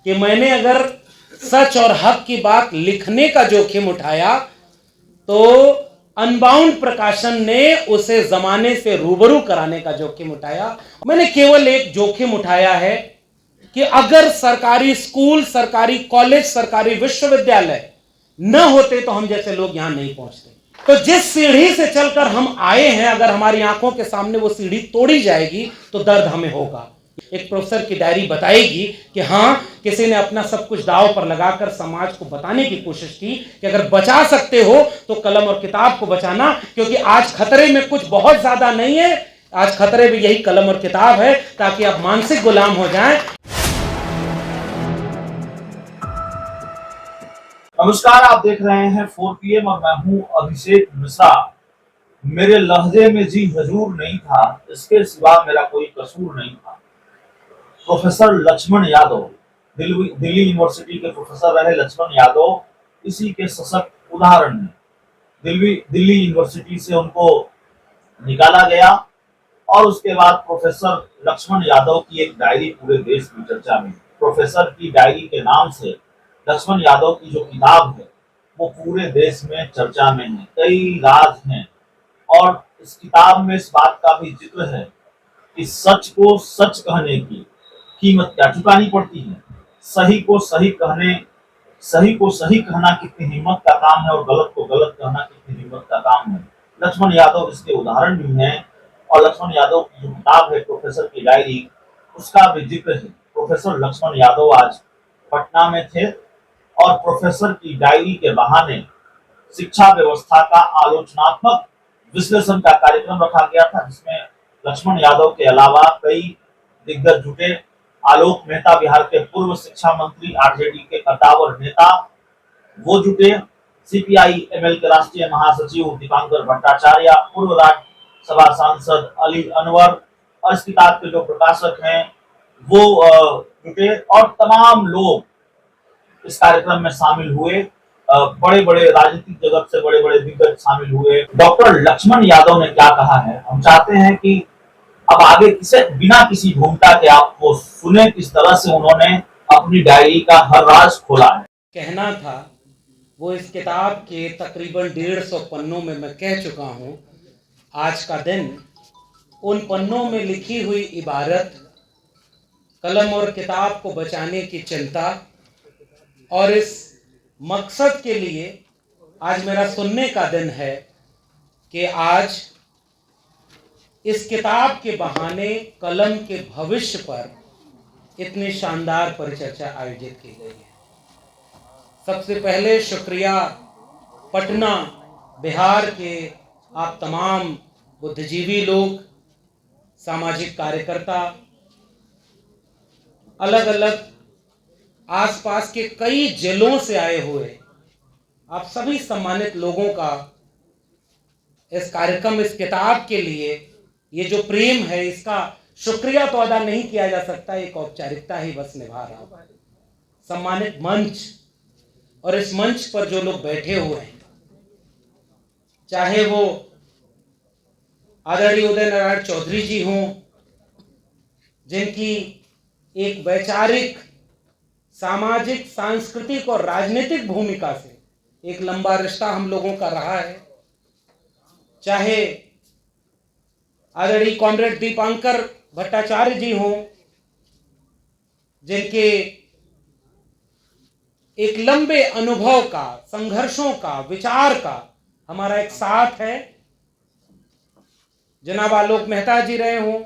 कि मैंने अगर सच और हक की बात लिखने का जोखिम उठाया तो अनबाउंड प्रकाशन ने उसे जमाने से रूबरू कराने का जोखिम उठाया। मैंने केवल एक जोखिम उठाया है कि अगर सरकारी स्कूल, सरकारी कॉलेज, सरकारी विश्वविद्यालय न होते तो हम जैसे लोग यहां नहीं पहुंचते। तो जिस सीढ़ी से चलकर हम आए हैं, अगर हमारी आंखों के सामने वो सीढ़ी तोड़ी जाएगी तो दर्द हमें होगा। एक प्रोफेसर की डायरी बताएगी कि हां, किसी ने अपना सब कुछ दांव पर लगाकर समाज को बताने की कोशिश की कि अगर बचा सकते हो तो कलम और किताब को बचाना, क्योंकि आज खतरे में कुछ बहुत ज्यादा नहीं है, आज खतरे में यही कलम और किताब है, ताकि आप मानसिक गुलाम हो जाएं। नमस्कार, आप देख रहे हैं 4PM और मैं हूं अभिषेक मिश्रा। मेरे लहजे में जी हजूर नहीं था, इसके सिवा मेरा कोई कसूर नहीं था। प्रोफेसर लक्ष्मण यादव, दिल्ली यूनिवर्सिटी के प्रोफेसर रहे लक्ष्मण यादव इसी के सशक्त उदाहरण हैं। दिल्ली यूनिवर्सिटी से उनको निकाला गया और उसके बाद प्रोफेसर लक्ष्मण यादव की एक डायरी पूरे देश में चर्चा में। प्रोफेसर की डायरी के नाम से लक्ष्मण यादव की जो किताब है वो पूरे देश में चर्चा में है। कई राज हैं और इस किताब में इस बात का भी जिक्र है कि सच को सच कहने की कीमत क्या चुकानी पड़ती है। सही को सही कहना कितनी हिम्मत का काम है और गलत को गलत कहना कितनी हिम्मत का काम है। लक्ष्मण यादव इसके उदाहरण भी हैं और लक्ष्मण यादव की जो किताब है प्रोफेसर की डायरी, उसका भी जिक्र है। प्रोफेसर लक्ष्मण यादव आज पटना में थे और प्रोफेसर की डायरी के बहाने शिक्षा व्यवस्था का आलोचनात्मक विश्लेषण का कार्यक्रम रखा गया था, जिसमें लक्ष्मण यादव के अलावा कई दिग्गज जुटे। आलोक मेहता बिहार के पूर्व शिक्षा मंत्री, आरजेडी के कद्दावर नेता वो जुटे। सीपीआई एमएल के राष्ट्रीय महासचिव दीपांकर भट्टाचार्य, पूर्व राज्यसभा सांसद अली अनवर और इस किताब के जो प्रकाशक हैं वो जुटे और तमाम लोग इस कार्यक्रम में शामिल हुए। बड़े बड़े राजनीतिक जगत से बड़े बड़े दिग्गज शामिल हुए। डॉक्टर लक्ष्मण यादव ने क्या कहा है, हम चाहते हैं कि अब आगे बिना किसी भूमिका के आपको सुने किस तरह से उन्होंने अपनी डायरी का हर राज खोला है। कहना था वो इस किताब के तकरीबन 150 पन्नों में मैं कह चुका हूं। आज का दिन उन पन्नों में लिखी हुई इबारत, कलम और किताब को बचाने की चिंता, और इस मकसद के लिए आज मेरा सुनने का दिन है कि आज इस किताब के बहाने कलम के भविष्य पर इतनी शानदार परिचर्चा आयोजित की गई है। सबसे पहले शुक्रिया पटना बिहार के आप तमाम बुद्धिजीवी लोग, सामाजिक कार्यकर्ता, अलग अलग आसपास के कई जिलों से आए हुए आप सभी सम्मानित लोगों का इस कार्यक्रम, इस किताब के लिए ये जो प्रेम है, इसका शुक्रिया तो अदा नहीं किया जा सकता, एक औपचारिकता ही बस निभा रहा हूं। सम्मानित मंच और इस मंच पर जो लोग बैठे हुए हैं, चाहे वो आदरणीय उदय नारायण चौधरी जी हों, जिनकी एक वैचारिक, सामाजिक, सांस्कृतिक और राजनीतिक भूमिका से एक लंबा रिश्ता हम लोगों का रहा है, चाहे आदरणीय कॉमरेड दीपांकर भट्टाचार्य जी हों, जिनके एक लंबे अनुभव का, संघर्षों का, विचार का हमारा एक साथ है, जनाब आलोक मेहता जी रहे हों,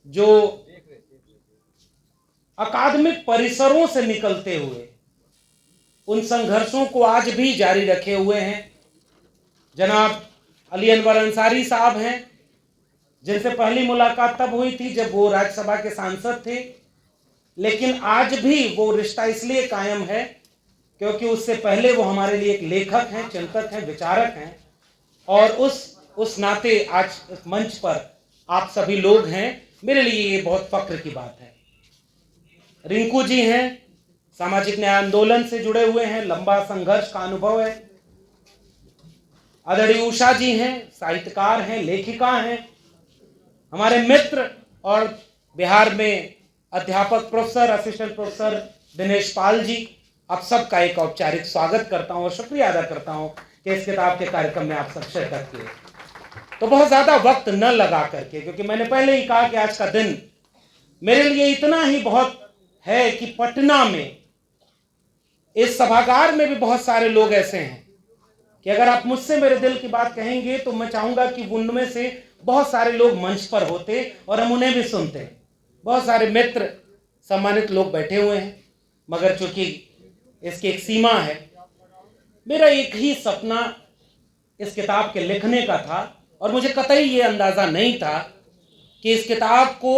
जो अकादमिक परिसरों से निकलते हुए उन संघर्षों को आज भी जारी रखे हुए हैं, जनाब अली अनवर अंसारी साहब हैं, जिनसे पहली मुलाकात तब हुई थी जब वो राज्यसभा के सांसद थे, लेकिन आज भी वो रिश्ता इसलिए कायम है क्योंकि उससे पहले वो हमारे लिए एक लेखक हैं, चिंतक हैं, विचारक हैं, और उस नाते आज इस मंच पर आप सभी लोग हैं, मेरे लिए ये बहुत फक्र की बात है। रिंकू जी हैं, सामाजिक न्याय आंदोलन से जुड़े हुए हैं, लंबा संघर्ष का अनुभव है। आदरणीय उषा जी हैं, साहित्यकार हैं, लेखिका हैं, हमारे मित्र और बिहार में अध्यापक, professor, assistant professor Dinesh Pal ji, आप सबका एक औपचारिक स्वागत करता हूं और शुक्रिया अदा करता हूं कि इस किताब के कार्यक्रम में आप सब शिरकत किए। तो बहुत ज़्यादा वक्त न लगा करके, क्योंकि मैंने पहले ही कहा कि आज का दिन मेरे लिए इतना ही बहुत है कि पटना में इस सभागार में भी बहुत सारे लोग ऐसे हैं कि अगर आप मुझसे मेरे दिल की बात कहेंगे तो मैं चाहूंगा कि उनमें से बहुत सारे लोग मंच पर होते और हम उन्हें भी सुनते। बहुत सारे मित्र सम्मानित लोग बैठे हुए हैं, मगर चूंकि इसकी एक सीमा है, मेरा एक ही सपना इस किताब के लिखने का था और मुझे कतई ये अंदाजा नहीं था कि इस किताब को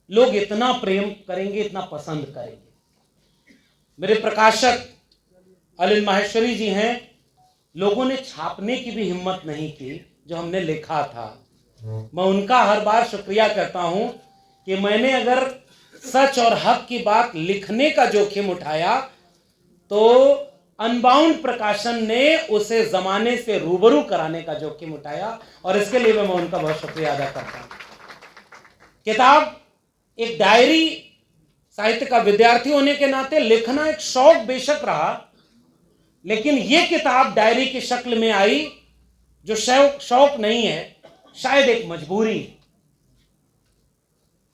लोग इतना प्रेम करेंगे, इतना पसंद करेंगे। मेरे प्रकाशक अनिल माहेश्वरी जी हैं, लोगों ने छापने की भी हिम्मत नहीं की जो हमने लिखा था। मैं उनका हर बार शुक्रिया करता हूं कि मैंने अगर सच और हक की बात लिखने का जोखिम उठाया तो अनबाउंड प्रकाशन ने उसे जमाने से रूबरू कराने का जोखिम उठाया और इसके लिए मैं उनका बहुत शुक्रिया अदा करता हूं। किताब एक डायरी, साहित्य का विद्यार्थी होने के नाते लिखना एक शौक बेशक रहा, लेकिन यह किताब डायरी की शक्ल में आई जो शौक नहीं है, शायद एक मजबूरी।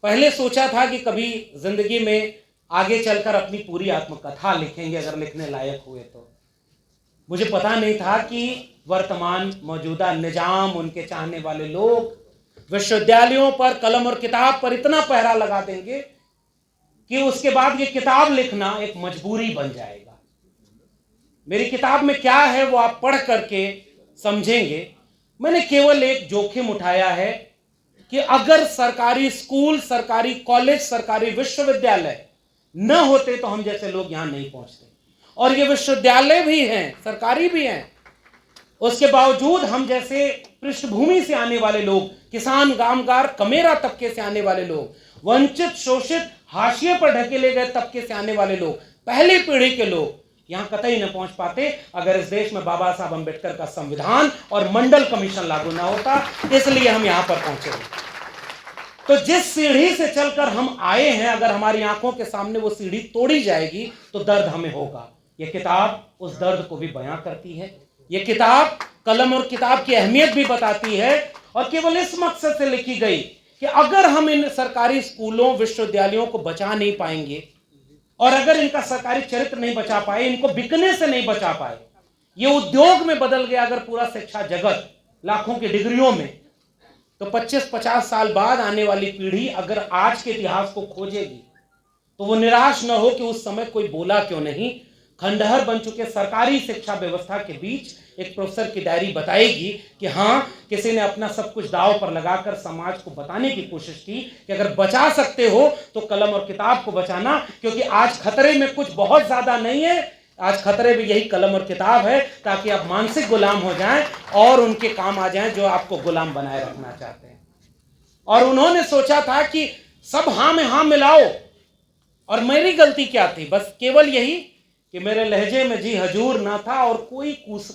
पहले सोचा था कि कभी जिंदगी में आगे चलकर अपनी पूरी आत्मकथा लिखेंगे अगर लिखने लायक हुए तो। मुझे पता नहीं था कि वर्तमान मौजूदा निजाम, उनके चाहने वाले लोग विश्वविद्यालयों पर कलम और किताब पर इतना पहरा लगा देंगे कि उसके बाद ये किताब लिखना एक मजबूरी बन जाएगा। मेरी किताब में क्या है वो आप पढ़ करके समझेंगे। मैंने केवल एक जोखिम उठाया है कि अगर सरकारी स्कूल, सरकारी कॉलेज, सरकारी विश्वविद्यालय न होते तो हम जैसे लोग यहां नहीं पहुंचते। और ये विश्वविद्यालय भी हैं, सरकारी भी हैं, उसके बावजूद हम जैसे पृष्ठभूमि से आने वाले लोग, किसान, कामगार, कमेरा तबके से आने वाले लोग, वंचित, शोषित, हाशिए पर ढकेले गए तबके से आने वाले लोग, पहली पीढ़ी के लोग यहां कतई न पहुंच पाते अगर इस देश में बाबा साहब अंबेडकर का संविधान और मंडल कमीशन लागू ना होता। इसलिए हम यहां पर पहुंचे। तो जिस सीढ़ी से चलकर हम आए हैं, अगर हमारी आंखों के सामने वो सीढ़ी तोड़ी जाएगी तो दर्द हमें होगा। यह किताब उस दर्द को भी बयां करती है। यह किताब कलम और किताब की अहमियत भी बताती है और केवल इस मकसद से लिखी गई कि अगर हम इन सरकारी स्कूलों, विश्वविद्यालयों को बचा नहीं पाएंगे और अगर इनका सरकारी चरित्र नहीं बचा पाए, इनको बिकने से नहीं बचा पाए, ये उद्योग में बदल गया अगर पूरा शिक्षा जगत लाखों की डिग्रियों में, तो 25-50 साल बाद आने वाली पीढ़ी अगर आज के इतिहास को खोजेगी तो वो निराश न हो कि उस समय कोई बोला क्यों नहीं। खंडहर बन चुके सरकारी शिक्षा व्यवस्था के बीच एक प्रोफेसर की डायरी बताएगी कि हां, किसी ने अपना सब कुछ दांव पर लगाकर समाज को बताने की कोशिश की कि अगर बचा सकते हो तो कलम और किताब को बचाना, क्योंकि आज खतरे में कुछ बहुत ज्यादा नहीं है, आज खतरे में यही कलम और किताब है, ताकि आप मानसिक गुलाम हो जाएं और उनके काम आ जाएं जो आपको गुलाम बनाए रखना चाहते हैं। और उन्होंने सोचा था कि सब हां में हां मिलाओ, और मेरी गलती क्या थी? बस केवल यही कि मेरे लहजे में जी हजूर ना था और कोई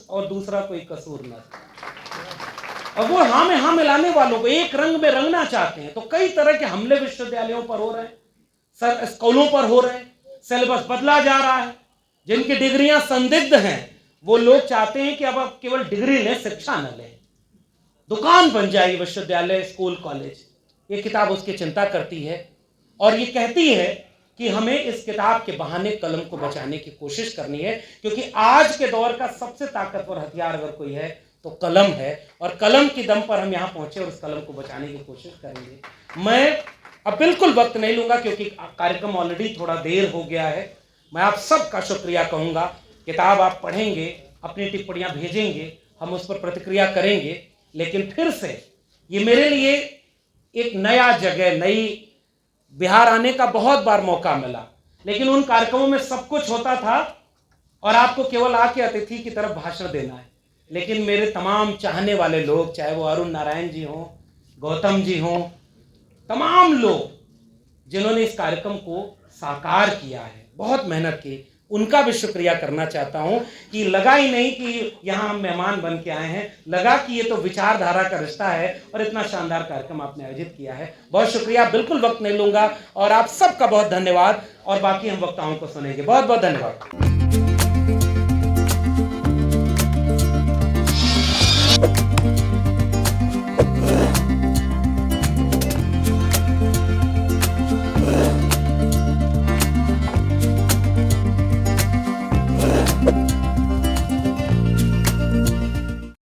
और दूसरा कोई कसूर ना था। और वो हां में हां मिलाने वालों को एक रंग में रंगना चाहते हैं। तो कई तरह के हमले विश्वविद्यालयों पर हो रहे हैं, स्कूलों पर हो रहे हैं, सिलेबस बदला जा रहा है। जिनकी डिग्रियां संदिग्ध हैं वो लोग चाहते हैं कि अब आप केवल डिग्री लें, शिक्षा न लें, दुकान बन जाएगी विश्वविद्यालय, स्कूल, कॉलेज। ये किताब उसकी चिंता करती है और ये कहती है कि हमें इस किताब के बहाने कलम को बचाने की कोशिश करनी है, क्योंकि आज के दौर का सबसे ताकतवर हथियार अगर कोई है तो कलम है, और कलम की दम पर हम यहां पहुंचे और उस कलम को बचाने की कोशिश करेंगे। मैं अब बिल्कुल वक्त नहीं लूंगा क्योंकि कार्यक्रम ऑलरेडी थोड़ा देर हो गया है। मैं आप सबका शुक्रिया कहूंगा। किताब आप पढ़ेंगे, अपनी टिप्पणियां भेजेंगे, हम उस पर प्रतिक्रिया करेंगे। लेकिन फिर से ये मेरे लिए एक नया जगह, नई बिहार आने का बहुत बार मौका मिला, लेकिन उन कार्यक्रमों में सब कुछ होता था और आपको केवल आके अतिथि की तरफ भाषण देना है। लेकिन मेरे तमाम चाहने वाले लोग, चाहे वो अरुण नारायण जी हों, गौतम जी हों, तमाम लोग जिन्होंने इस कार्यक्रम को साकार किया है, बहुत मेहनत की, उनका भी शुक्रिया करना चाहता हूं कि लगा ही नहीं कि यहां हम मेहमान बन के आए हैं, लगा कि ये तो विचारधारा का रिश्ता है और इतना शानदार कार्यक्रम आपने आयोजित किया है। बहुत शुक्रिया, बिल्कुल वक्त नहीं लूंगा और आप सबका बहुत धन्यवाद और बाकी हम वक्ताओं को सुनेंगे। बहुत बहुत धन्यवाद।